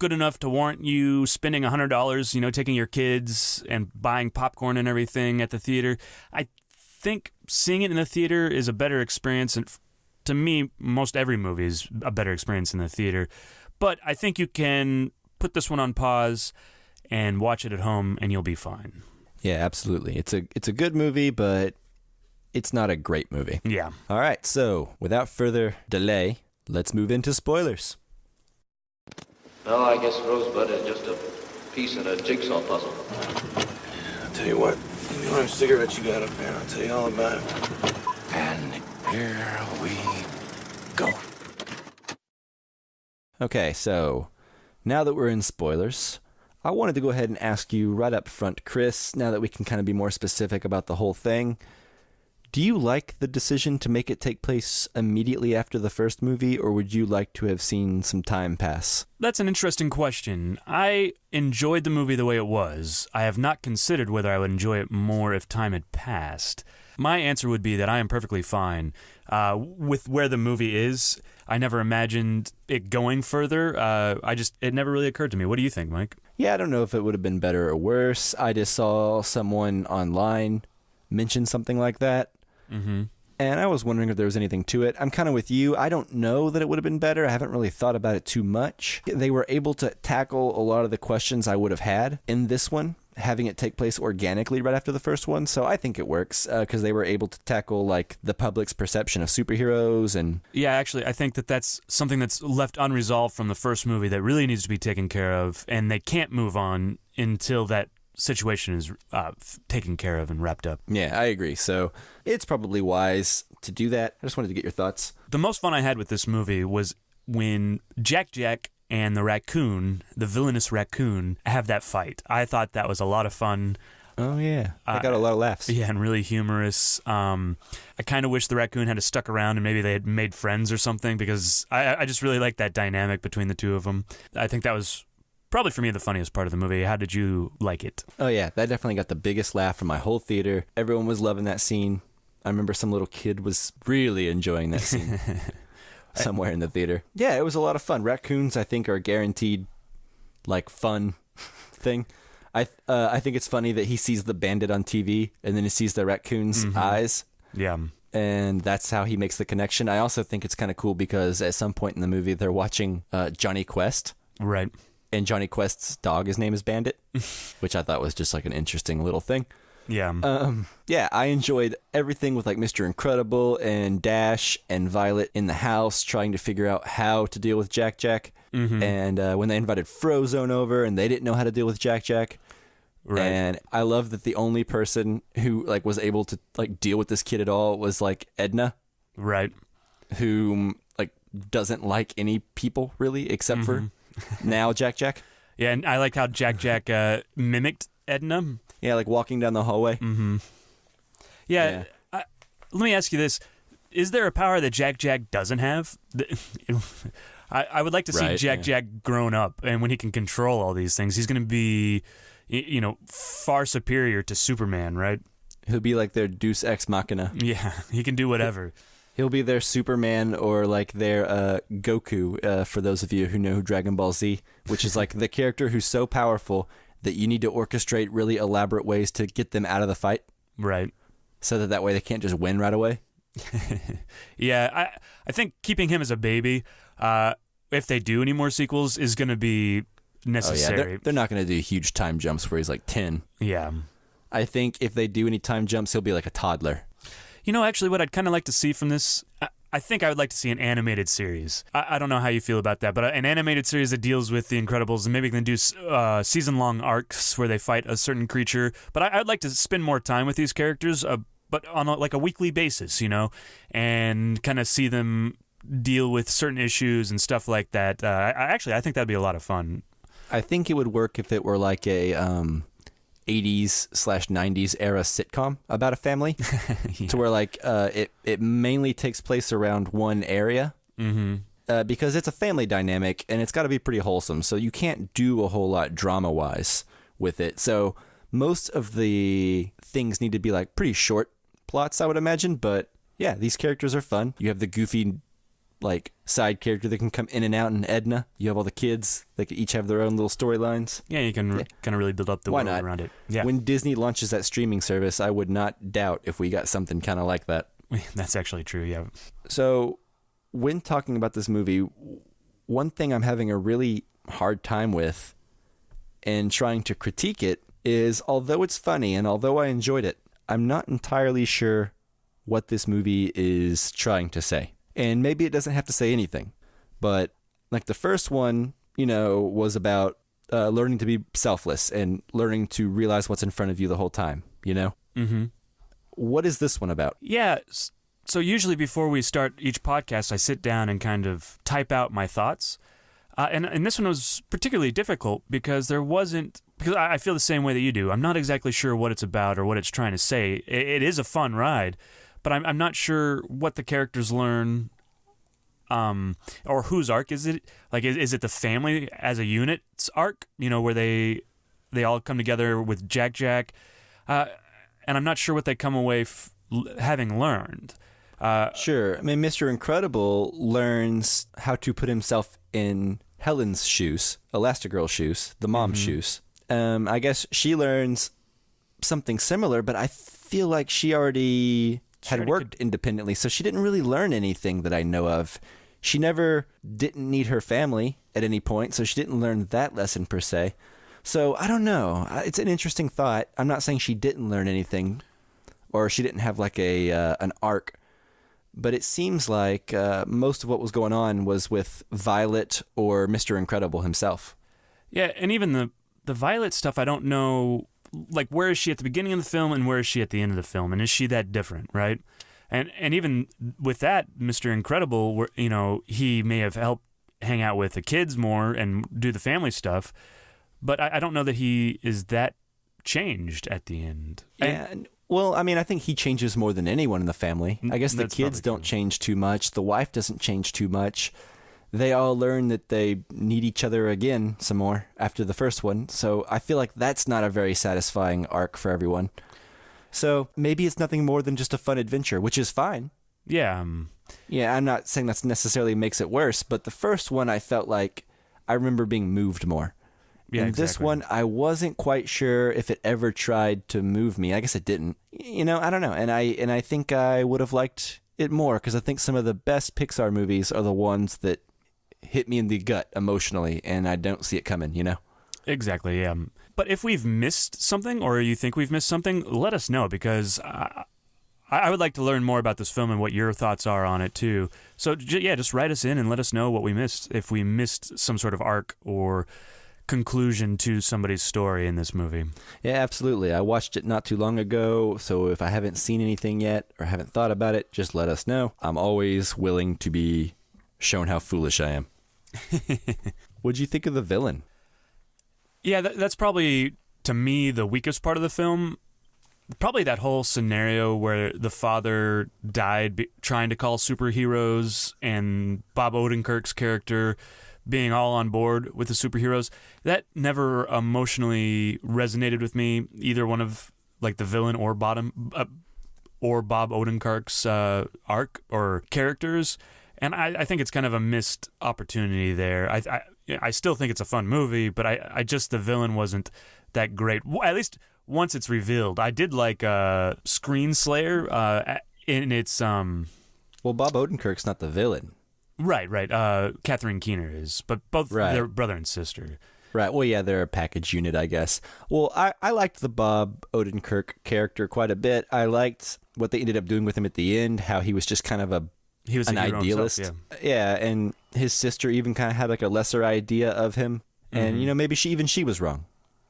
good enough to warrant you spending $100, taking your kids and buying popcorn and everything at the theater. I think seeing it in the theater is a better experience, and to me, most every movie is a better experience in the theater. But I think you can put this one on pause and watch it at home, and you'll be fine. Yeah, absolutely. It's a good movie, but it's not a great movie. Yeah. All right, so without further delay, let's move into spoilers. No, I guess Rosebud is just a piece in a jigsaw puzzle. I'll tell you what, give me one of them cigarettes you got up there, I'll tell you all about it. And here we go. Okay, so now that we're in spoilers, I wanted to go ahead and ask you right up front, Chris, now that we can kind of be more specific about the whole thing. Do you like the decision to make it take place immediately after the first movie, or would you like to have seen some time pass? That's an interesting question. I enjoyed the movie the way it was. I have not considered whether I would enjoy it more if time had passed. My answer would be that I am perfectly fine with where the movie is. I never imagined it going further. It never really occurred to me. What do you think, Mike? Yeah, I don't know if it would have been better or worse. I just saw someone online mention something like that. Mm-hmm. And I was wondering if there was anything to it. I'm kind of with you. I don't know that it would have been better. I haven't really thought about it too much. They were able to tackle a lot of the questions I would have had in this one, having it take place organically right after the first one. So I think it works because they were able to tackle like the public's perception of superheroes. And yeah, actually, I think that's something that's left unresolved from the first movie that really needs to be taken care of, and they can't move on until that situation is taken care of and wrapped up. Yeah, I agree. So it's probably wise to do that. I just wanted to get your thoughts. The most fun I had with this movie was when Jack and the raccoon, the villainous raccoon, have that fight. I thought that was a lot of fun. Oh, yeah. I got a lot of laughs. Yeah, and really humorous. I kind of wish the raccoon had stuck around and maybe they had made friends or something, because I just really like that dynamic between the two of them. I think that was probably for me the funniest part of the movie. How did you like it? Oh yeah, that definitely got the biggest laugh from my whole theater. Everyone was loving that scene. I remember some little kid was really enjoying that scene somewhere in the theater. Yeah, it was a lot of fun. Raccoons, I think, are guaranteed like fun thing. I think it's funny that he sees the bandit on TV and then he sees the raccoon's eyes. Yeah. And that's how he makes the connection. I also think it's kind of cool because at some point in the movie they're watching Johnny Quest. Right. And Johnny Quest's dog, his name is Bandit, which I thought was just like an interesting little thing. Yeah. Yeah, I enjoyed everything with like Mr. Incredible and Dash and Violet in the house trying to figure out how to deal with Jack. Mm-hmm. And when they invited Frozone over and they didn't know how to deal with Jack. Right. And I love that the only person who like was able to like deal with this kid at all was like Edna. Right. Who like doesn't like any people really except for now Jack. Yeah, and I like how Jack mimicked Edna. Yeah, like walking down the hallway. Mm-hmm. Yeah. Let me ask you this. Is there a power that Jack doesn't have? I would like to see Jack grown up, and when he can control all these things, he's going to be, far superior to Superman, right? He'll be like their Deus Ex Machina. Yeah, he can do whatever. He'll be their Superman or like their Goku, for those of you who know Dragon Ball Z, which is like the character who's so powerful that you need to orchestrate really elaborate ways to get them out of the fight. Right. So that way they can't just win right away. Yeah, I think keeping him as a baby, if they do any more sequels, is going to be necessary. Oh, yeah. They're not going to do huge time jumps where he's like 10. Yeah. I think if they do any time jumps, he'll be like a toddler. You know, actually, what I'd kind of like to see from this, I think I would like to see an animated series. I don't know how you feel about that, but an animated series that deals with the Incredibles, and maybe they can do season-long arcs where they fight a certain creature. But I'd like to spend more time with these characters, but on a weekly basis, you know, and kind of see them deal with certain issues and stuff like that. I think that'd be a lot of fun. I think it would work if it were like a 80s/90s era sitcom about a family, Yeah. to where like it mainly takes place around one area, because it's a family dynamic and it's got to be pretty wholesome. So you can't do a whole lot drama-wise with it. So most of the things need to be like pretty short plots, I would imagine. But yeah, these characters are fun. You have the goofy like side character that can come in and out, and Edna. You have all the kids that each have their own little storylines. Yeah, you can kind of really build up the world around it. Yeah. When Disney launches that streaming service, I would not doubt if we got something kind of like that. That's actually true, yeah. So when talking about this movie, one thing I'm having a really hard time with and trying to critique it is, although it's funny and although I enjoyed it, I'm not entirely sure what this movie is trying to say. And maybe it doesn't have to say anything, but like the first one, you know, was about learning to be selfless and learning to realize what's in front of you the whole time, you know? Mm-hmm. What is this one about? Yeah, so usually before we start each podcast, I sit down and kind of type out my thoughts. And this one was particularly difficult because because I feel the same way that you do. I'm not exactly sure what it's about or what it's trying to say. It is a fun ride, but I'm not sure what the characters learn, or whose arc is it? Like, is it the family as a unit's arc? You know, where they all come together with Jack, and I'm not sure what they come away having learned. Sure. I mean, Mr. Incredible learns how to put himself in Helen's shoes, Elastigirl's shoes, the mom's shoes. I guess she learns something similar, but I feel like she already had worked independently, so she didn't really learn anything that I know of. She never didn't need her family at any point, so she didn't learn that lesson per se. So I don't know. It's an interesting thought. I'm not saying she didn't learn anything, or she didn't have like an arc, but it seems like most of what was going on was with Violet or Mr. Incredible himself. Yeah, and even the Violet stuff, I don't know. Like, where is she at the beginning of the film and where is she at the end of the film? And is she that different, right? And even with that, Mr. Incredible, you know, he may have helped hang out with the kids more and do the family stuff, but I don't know that he is that changed at the end. Yeah, well, I mean, I think he changes more than anyone in the family. I guess the kids don't change too much. The wife doesn't change too much. They all learn that they need each other again some more after the first one. So I feel like that's not a very satisfying arc for everyone. So maybe it's nothing more than just a fun adventure, which is fine. Yeah. Yeah, I'm not saying that necessarily makes it worse, but the first one I felt like I remember being moved more. Yeah, and exactly. This one, I wasn't quite sure if it ever tried to move me. I guess it didn't. You know, I don't know. And I think I would have liked it more, because I think some of the best Pixar movies are the ones that hit me in the gut emotionally, and I don't see it coming, you know? Exactly, yeah. But if we've missed something, or you think we've missed something, let us know, because I would like to learn more about this film and what your thoughts are on it, too. So, just write us in and let us know what we missed, if we missed some sort of arc or conclusion to somebody's story in this movie. Yeah, absolutely. I watched it not too long ago, so if I haven't seen anything yet or haven't thought about it, just let us know. I'm always willing to be shown how foolish I am. What'd you think of the villain? Yeah, that's probably, to me, the weakest part of the film. Probably that whole scenario where the father died trying to call superheroes, and Bob Odenkirk's character being all on board with the superheroes. That never emotionally resonated with me, either one of like the villain or Bob Odenkirk's arc or characters. And I think it's kind of a missed opportunity there. I still think it's a fun movie, but I just, the villain wasn't that great. At least once it's revealed. I did like Screen Slayer in its... Well, Bob Odenkirk's not the villain. Right. Catherine Keener is, but both they're brother and sister. Right. Well, yeah, they're a package unit, I guess. Well, I liked the Bob Odenkirk character quite a bit. I liked what they ended up doing with him at the end, how he was just kind of an idealist. Himself, yeah, and his sister even kind of had like a lesser idea of him. And, maybe she was wrong,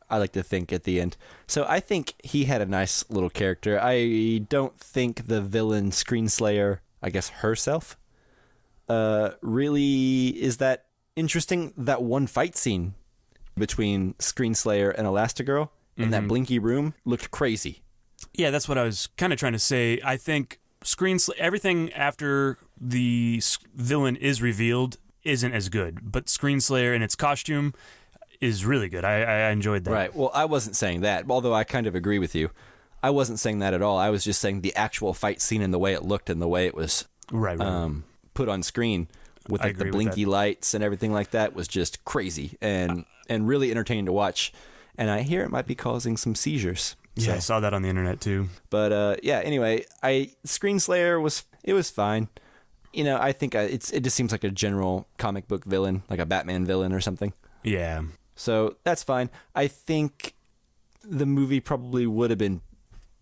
I like to think, at the end. So I think he had a nice little character. I don't think the villain Screenslayer, I guess herself, really is that interesting. That one fight scene between Screenslayer and Elastigirl in that blinky room looked crazy. Yeah, that's what I was kind of trying to say. I think everything after the villain is revealed isn't as good, but Screenslayer and its costume is really good. I enjoyed that. Right. Well, I wasn't saying that, although I kind of agree with you. I wasn't saying that at all. I was just saying the actual fight scene and the way it looked and the way it was put on screen with like the blinky lights and everything like that was just crazy and really entertaining to watch. And I hear it might be causing some seizures. Yeah, so. I saw that on the internet too. But anyway, Screenslayer was fine. I think it just seems like a general comic book villain, like a Batman villain or something. Yeah. So that's fine. I think the movie probably would have been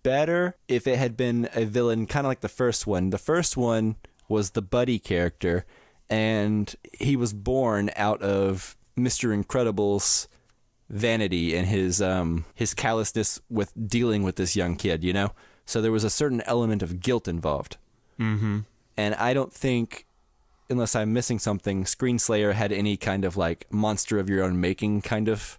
better if it had been a villain kind of like the first one. The first one was the Buddy character, and he was born out of Mr. Incredible's vanity and his callousness with dealing with this young kid, So there was a certain element of guilt involved. Mm-hmm. And I don't think, unless I'm missing something, Screenslayer had any kind of like monster of your own making kind of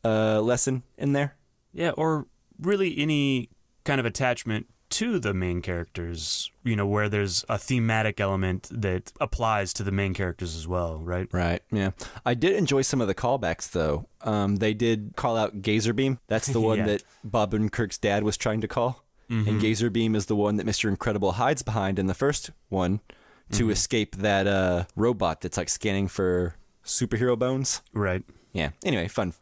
lesson in there. Yeah, or really any kind of attachment to the main characters, where there's a thematic element that applies to the main characters as well, right? Right, yeah. I did enjoy some of the callbacks, though. They did call out Gazerbeam. That's the one that Bob Odenkirk's dad was trying to call. Mm-hmm. And Gazerbeam is the one that Mr. Incredible hides behind in the first one to escape that robot that's like scanning for superhero bones. Right. Yeah. Anyway, fun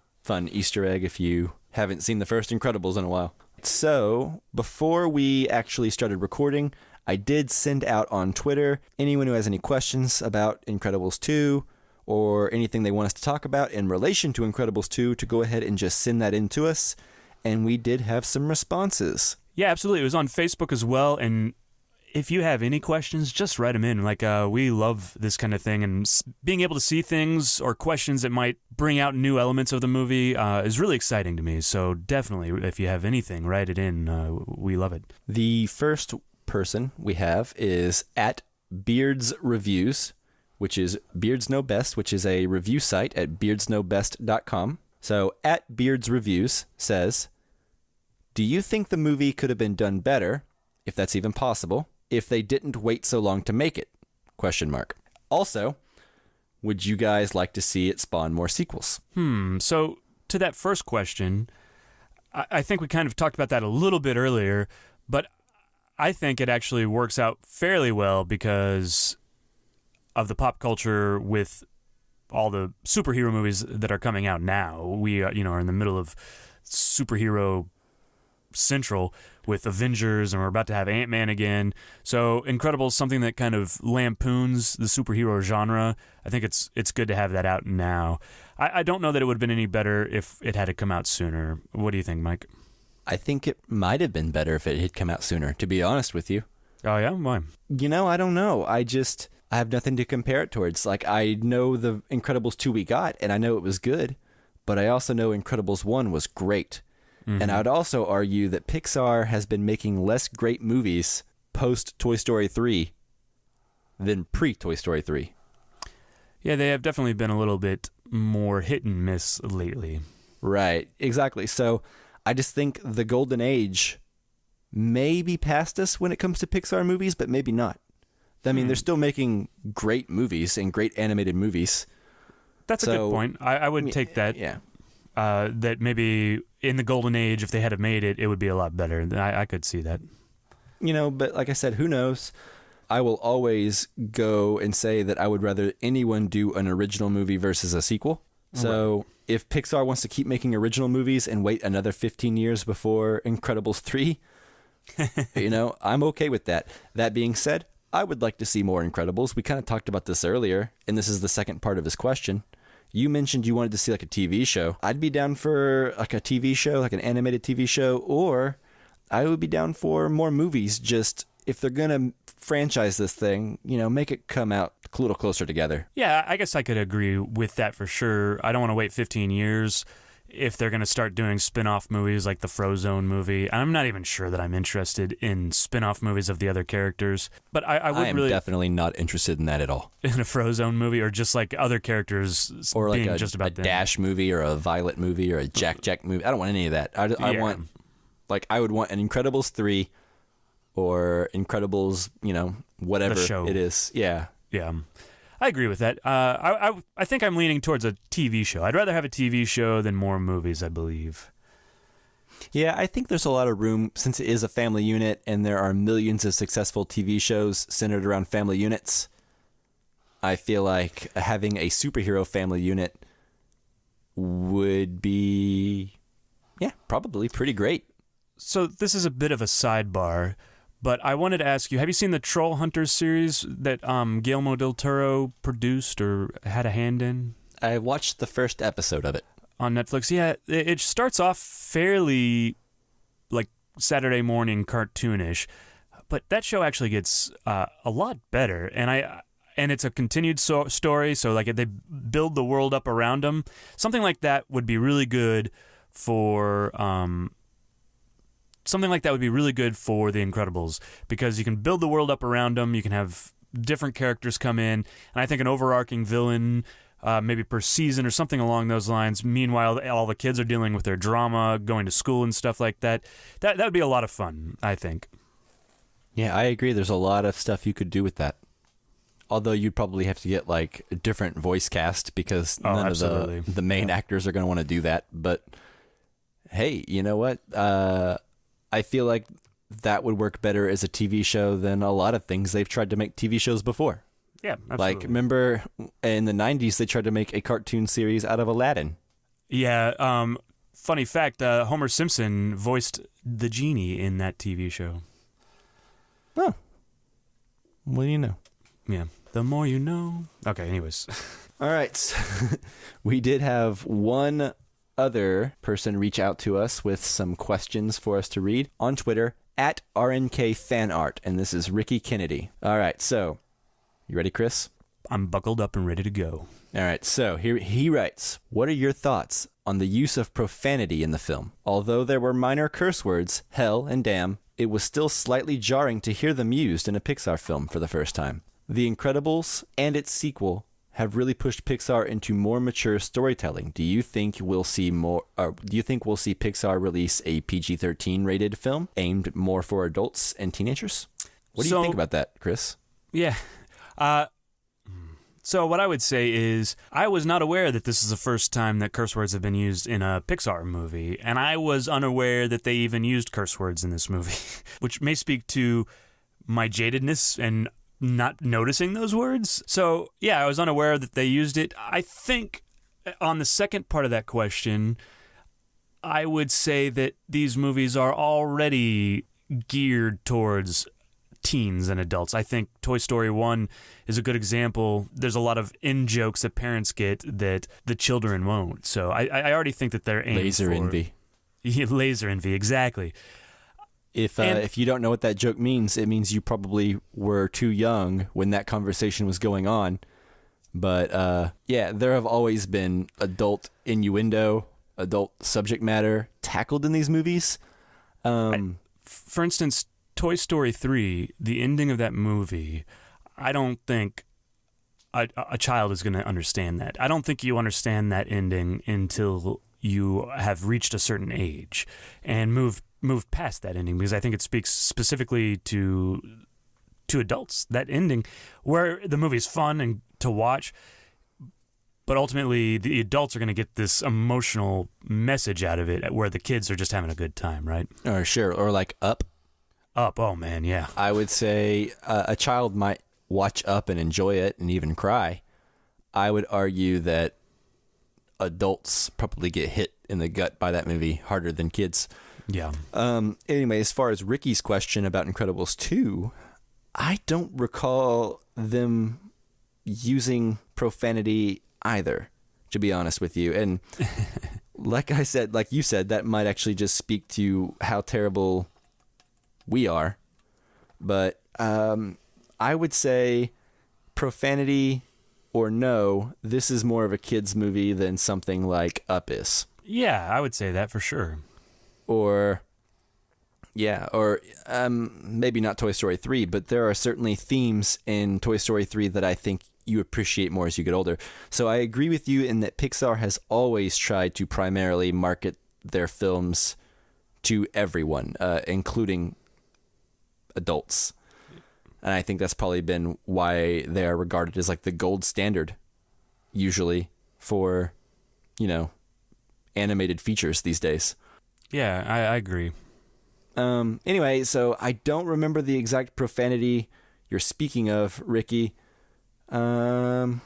Easter egg if you haven't seen the first Incredibles in a while. So, before we actually started recording, I did send out on Twitter anyone who has any questions about Incredibles 2 or anything they want us to talk about in relation to Incredibles 2 to go ahead and just send that in to us. And we did have some responses. Yeah, absolutely. It was on Facebook as well. And if you have any questions, just write them in. We love this kind of thing, and being able to see things or questions that might bring out new elements of the movie is really exciting to me. So definitely, if you have anything, write it in. We love it. The first person we have is at Beards Reviews, which is Beards Know Best, which is a review site at beardsknowbest.com. So at Beards Reviews says, do you think the movie could have been done better, if that's even possible, if they didn't wait so long to make it? ? Also, would you guys like to see it spawn more sequels? So to that first question, I think we kind of talked about that a little bit earlier, but I think it actually works out fairly well because of the pop culture with all the superhero movies that are coming out now. We are in the middle of superhero central with Avengers, and we're about to have Ant-Man again. So Incredibles, something that kind of lampoons the superhero genre. I think it's good to have that out now. I don't know that it would have been any better if it had to come out sooner. What do you think, Mike? I think it might have been better if it had come out sooner, to be honest with you. Oh, yeah? Why? I don't know. I have nothing to compare it towards. I know the Incredibles 2 we got, and I know it was good, but I also know Incredibles 1 was great. Mm-hmm. And I would also argue that Pixar has been making less great movies post-Toy Story 3 than pre-Toy Story 3. Yeah, they have definitely been a little bit more hit and miss lately. Right, exactly. So I just think the golden age may be past us when it comes to Pixar movies, but maybe not. I mean, they're still making great movies and great animated movies. That's a good point. I would take that. Yeah. That maybe in the golden age, if they had made it, it would be a lot better. I could see that. But like I said, who knows? I will always go and say that I would rather anyone do an original movie versus a sequel. So if Pixar wants to keep making original movies and wait another 15 years before Incredibles 3, I'm okay with that. That being said, I would like to see more Incredibles. We kind of talked about this earlier, and this is the second part of his question. You mentioned you wanted to see like a TV show. I'd be down for like a TV show, like an animated TV show, or I would be down for more movies. Just if they're going to franchise this thing, make it come out a little closer together. Yeah, I guess I could agree with that for sure. I don't want to wait 15 years if they're going to start doing spin-off movies like the Frozone movie. I'm not even sure that I'm interested in spin-off movies of the other characters, but I am really definitely not interested in that at all. In a Frozone movie, or just like other characters, or like being just about a them. Dash movie or a Violet movie or a Jack movie. I don't want any of that. I want, like, I would want an Incredibles 3 or Incredibles, whatever it is. Yeah. Yeah. I agree with that. I think I'm leaning towards a TV show. I'd rather have a TV show than more movies, I believe. Yeah, I think there's a lot of room, since it is a family unit and there are millions of successful TV shows centered around family units. I feel like having a superhero family unit would be, probably pretty great. So this is a bit of a sidebar, but I wanted to ask you, have you seen the Troll Hunters series that Guillermo del Toro produced or had a hand in? I watched the first episode of it. On Netflix? Yeah, it starts off fairly like Saturday morning cartoonish, but that show actually gets a lot better, and it's a continued story, so like they build the world up around them. Something like that would be really good for... Something like that would be really good for The Incredibles, because you can build the world up around them, you can have different characters come in, and I think an overarching villain, maybe per season or something along those lines. Meanwhile, all the kids are dealing with their drama, going to school and stuff like that. That would be a lot of fun, I think. Yeah, I agree. There's a lot of stuff you could do with that. Although you'd probably have to get like a different voice cast, because none of the main actors are going to want to do that. But hey, you know what? I feel like that would work better as a TV show than a lot of things they've tried to make TV shows before. Yeah, absolutely. Like, remember in the 90s, they tried to make a cartoon series out of Aladdin. Yeah, funny fact, Homer Simpson voiced the genie in that TV show. Oh. What do you know? Yeah, the more you know. Okay, anyways. All right. We did have one other person reach out to us with some questions for us to read on Twitter at RNKFanArt, and this is Ricky Kennedy. All right, so you ready, Chris? I'm buckled up and ready to go. All right, so here he writes, what are your thoughts on the use of profanity in the film? Although there were minor curse words, hell and damn, it was still slightly jarring to hear them used in a Pixar film for the first time. The Incredibles and its sequel have really pushed Pixar into more mature storytelling. Do you think we'll see Pixar release a PG-13 rated film aimed more for adults and teenagers? What do you think about that, Chris? Yeah. So what I would say is I was not aware that this is the first time that curse words have been used in a Pixar movie, and I was unaware that they even used curse words in this movie, which may speak to my jadedness and not noticing those words. So, yeah, I was unaware that they used it. I think on the second part of that question, I would say that these movies are already geared towards teens and adults. I think Toy Story 1 is a good example. There's a lot of in-jokes that parents get that the children won't. So I already think that they're aimed Laser envy. Yeah, laser envy, exactly. If you don't know what that joke means, it means you probably were too young when that conversation was going on. But yeah, there have always been adult innuendo, adult subject matter tackled in these movies. For instance, Toy Story 3, the ending of that movie, I don't think a child is going to understand that. I don't think you understand that ending until you have reached a certain age and moved past that ending, because I think it speaks specifically to adults. That ending, where the movie's fun and to watch, but ultimately the adults are going to get this emotional message out of it, where the kids are just having a good time, right? Or sure, or like Up. Up, oh man, yeah. I would say a child might watch Up and enjoy it and even cry. I would argue that adults probably get hit in the gut by that movie harder than kids. Yeah. Anyway, as far as Ricky's question about Incredibles 2, I don't recall them using profanity either. to be honest with you. And like you said, that might actually just speak to how terrible we are. But I would say profanity or no, this is more of a kid's movie than something like Up is. Yeah, I would say that for sure. Or maybe not Toy Story 3, but there are certainly themes in Toy Story 3 that I think you appreciate more as you get older. So I agree with you in that Pixar has always tried to primarily market their films to everyone, including adults. And I think that's probably been why they are regarded as like the gold standard, usually, for, animated features these days. Yeah, I agree. Anyway, so I don't remember the exact profanity you're speaking of, Ricky. But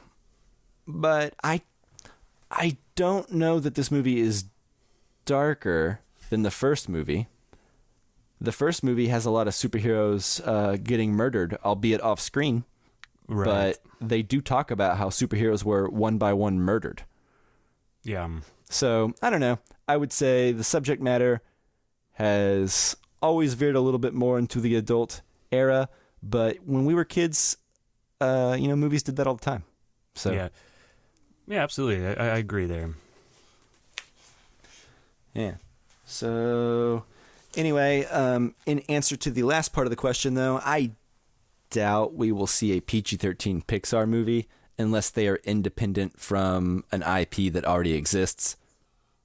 I don't know that this movie is darker than the first movie. The first movie has a lot of superheroes getting murdered, albeit off screen. Right. But they do talk about how superheroes were one by one murdered. Yeah. So, I don't know. I would say the subject matter has always veered a little bit more into the adult era. But when we were kids, movies did that all the time. So Yeah, absolutely. I agree there. Yeah. So anyway, in answer to the last part of the question, though, I doubt we will see a PG-13 Pixar movie unless they are independent from an IP that already exists,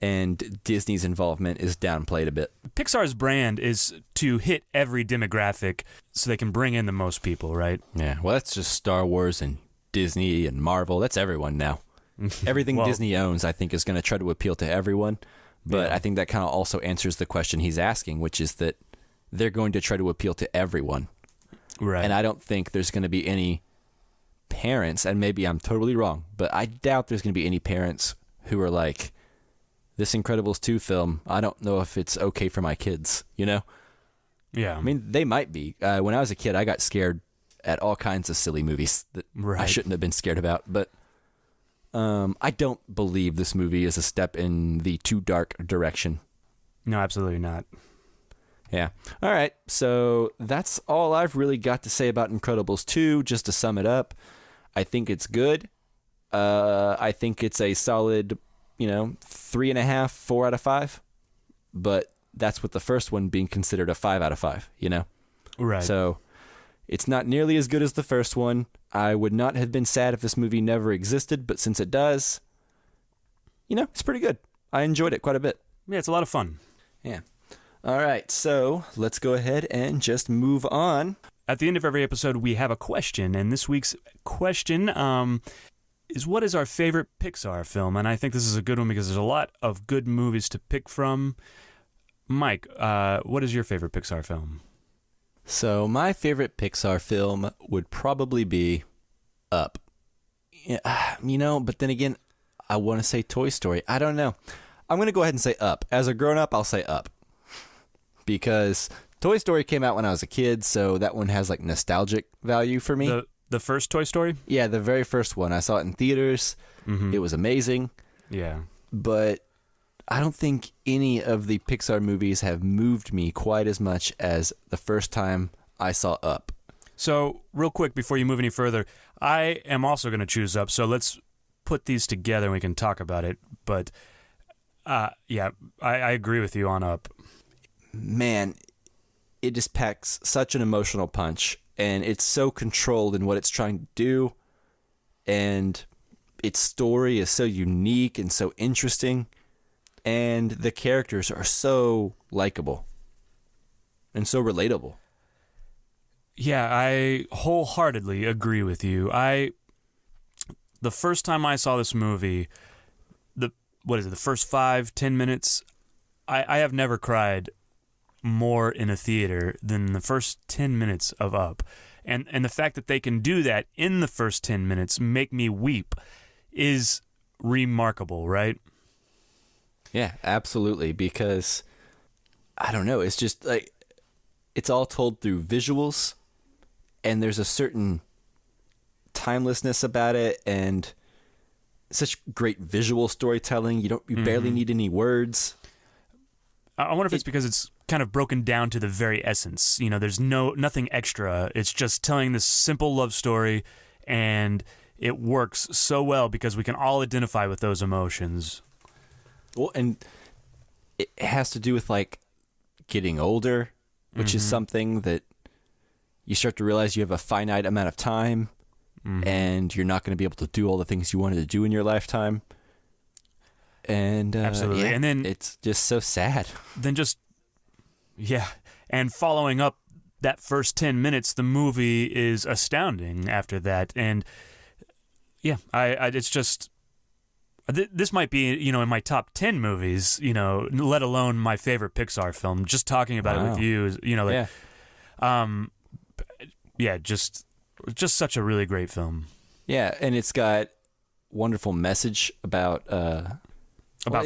and Disney's involvement is downplayed a bit. Pixar's brand is to hit every demographic so they can bring in the most people, right? Yeah, well, that's just Star Wars and Disney and Marvel. That's everyone now. Everything Disney owns, I think, is going to try to appeal to everyone. But I think that kind of also answers the question he's asking, which is that they're going to try to appeal to everyone. Right. And I don't think there's going to be any parents, and maybe I'm totally wrong, but I doubt there's going to be any parents who are like, this Incredibles 2 film, I don't know if it's okay for my kids, Yeah. I mean, they might be. When I was a kid, I got scared at all kinds of silly movies that I shouldn't have been scared about. But I don't believe this movie is a step in the too dark direction. No, absolutely not. Yeah. All right. So that's all I've really got to say about Incredibles 2. Just to sum it up, I think it's good. I think it's a solid, 3.5, 4 out of 5. But that's with the first one being considered a 5 out of 5, Right. So it's not nearly as good as the first one. I would not have been sad if this movie never existed, but since it does, it's pretty good. I enjoyed it quite a bit. Yeah, it's a lot of fun. Yeah. All right, so let's go ahead and just move on. At the end of every episode, we have a question, and this week's question is, what is our favorite Pixar film? And I think this is a good one because there's a lot of good movies to pick from. Mike, what is your favorite Pixar film? So my favorite Pixar film would probably be Up. But then again, I want to say Toy Story. I don't know. I'm going to go ahead and say Up. As a grown-up, I'll say Up. Because Toy Story came out when I was a kid, so that one has like nostalgic value for me. The first Toy Story? Yeah, the very first one. I saw it in theaters. Mm-hmm. It was amazing. Yeah. But I don't think any of the Pixar movies have moved me quite as much as the first time I saw Up. So, real quick, before you move any further, I am also going to choose Up, so let's put these together and we can talk about it. But, I agree with you on Up. Man, it just packs such an emotional punch, and it's so controlled in what it's trying to do, and its story is so unique and so interesting, and the characters are so likable and so relatable. Yeah, I wholeheartedly agree with you. The first time I saw this movie, the first 5-10 minutes, I have never cried more in a theater than the first 10 minutes of Up. And the fact that they can do that in the first 10 minutes, make me weep, is remarkable, right? Yeah, absolutely. Because, I don't know, it's just like, it's all told through visuals, and there's a certain timelessness about it, and such great visual storytelling. You barely need any words. I wonder if it's because it's kind of broken down to the very essence. There's nothing extra. It's just telling this simple love story, and it works so well because we can all identify with those emotions. Well, and it has to do with like getting older, which is something that you start to realize you have a finite amount of time, and you're not going to be able to do all the things you wanted to do in your lifetime. And absolutely, and then it's just so sad. And following up that first 10 minutes, the movie is astounding after that. And it's just, this might be, in my top 10 movies, let alone my favorite Pixar film. Just talking about it with you is, just such a really great film. Yeah, and it's got wonderful message about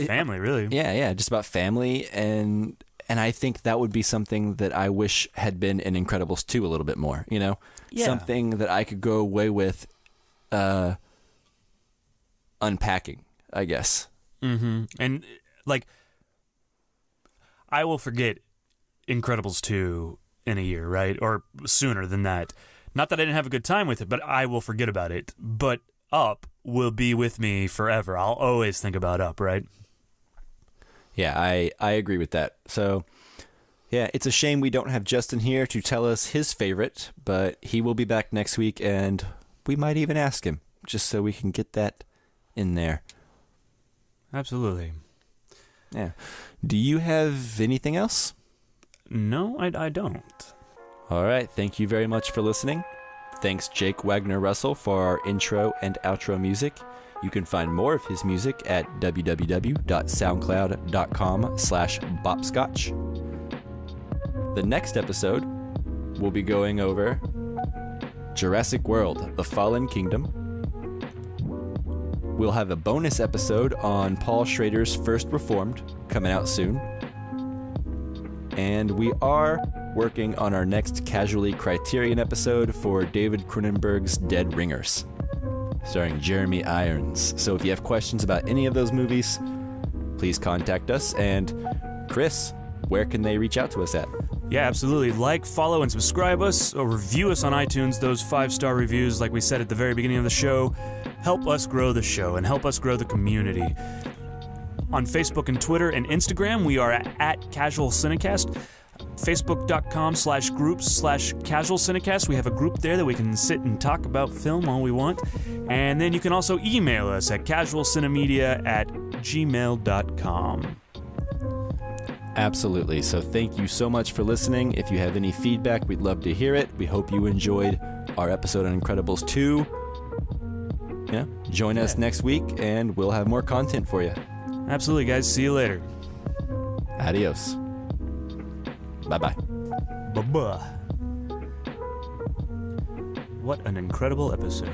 family, really. Yeah, just about family, and I think that would be something that I wish had been in Incredibles 2 a little bit more, something that I could go away with unpacking, I guess. And like, I will forget Incredibles 2 in a year, right? Or sooner than that. Not that I didn't have a good time with it, but I will forget about it. But Up will be with me forever. I'll always think about Up, right? Yeah, I agree with that. So, yeah, it's a shame we don't have Justin here to tell us his favorite, but he will be back next week, and we might even ask him, just so we can get that in there. Absolutely. Yeah. Do you have anything else? No, I don't. All right, thank you very much for listening. Thanks Jake Wagner-Russell for our intro and outro music. You can find more of his music at www.soundcloud.com/bopscotch. The next episode, we'll be going over Jurassic World: The Fallen Kingdom. We'll have a bonus episode on Paul Schrader's First Reformed coming out soon. And we are working on our next Casually Criterion episode for David Cronenberg's Dead Ringers, starring Jeremy Irons. So if you have questions about any of those movies, please contact us. And Chris, where can they reach out to us at? Yeah, absolutely. Like, follow, and subscribe us, or review us on iTunes. Those 5-star reviews, like we said at the very beginning of the show, help us grow the show and help us grow the community. On Facebook and Twitter and Instagram, we are at Casual Cinecast. Facebook.com/groups/Casual Cinecast. We have a group there that we can sit and talk about film all we want. And then you can also email us at casualcinemedia@gmail.com. Absolutely. So thank you so much for listening. If you have any feedback, we'd love to hear it. We hope you enjoyed our episode on Incredibles 2. Yeah, join us next week, and we'll have more content for you. Absolutely, guys. See you later. Adios. Bye-bye. Bye-bye. What an incredible episode.